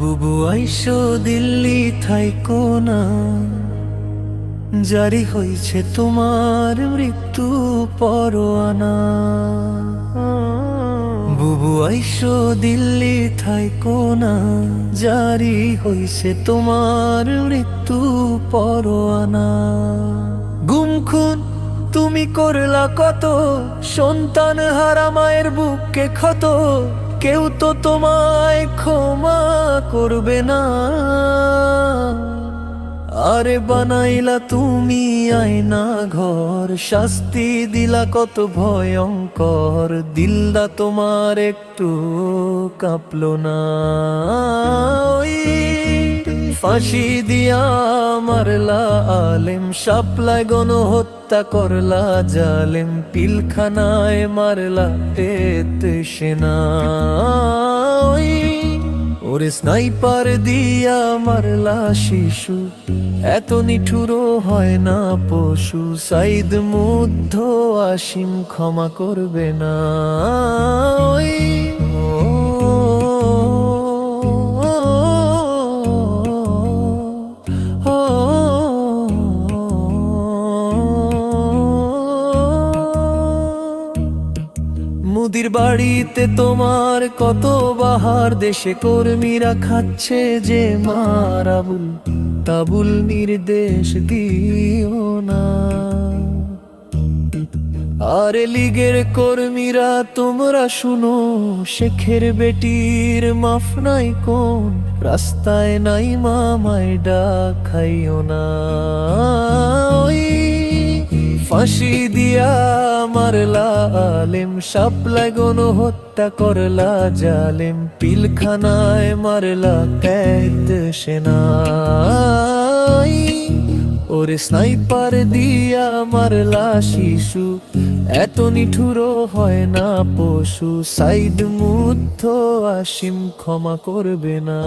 বুবু আইসো দিল্লি থাইকো না, জারি হইছে তোমার মৃত্যু পরোয়ানা। বুবু আইসো দিল্লি থাইকো না, জারি হইছে তোমার মৃত্যু পরোয়ানা। গুম খুন তুমি করলা কত, সন্তান হারা মায়ের বুকে ক্ষত, কেউ তো তোমায় ক্ষমা করবে না। আরে বানাইলা তুমি আয়না ঘর, শাস্তি দিলা কত ভয়ঙ্কর, দিলটা তোমার একটু কাঁপলো না। ওই ফাঁসি দিয়া মারলা আলেম, শাপলায় গণহত্যা করলা জালেম, পিলখানায় মারলা পেত সেনা। ওরে স্নাইপার দিয়া মারলা শিশু, এত নিঠুরও হয় না পশু, সাইদ মুগ্ধ আসিম ক্ষমা করবে না। মুদির বাড়িতে তোমার কত বাহার, দেশে কর্মীরা খাচ্ছে যে মার, আবুল তাবুল নির্দেশ দিও না। আরে লীগের কর্মীরা তোমরা শুনো, শেখের বেটির মাফ নাই কোন, রাস্তায় নাই মামায় ডাক খাইও না। ফাঁসি দিয়া মারলা আলেম, শাপলায় গণহত্যা করলা জালেম, পিলখানায় মারলা কয়েদ সেনা। ওরে স্নাইপার দিয়া মারলা শিশু, এত নিঠুরও হয় না পশু, সাইদ মুগ্ধ আসিম ক্ষমা করবে না।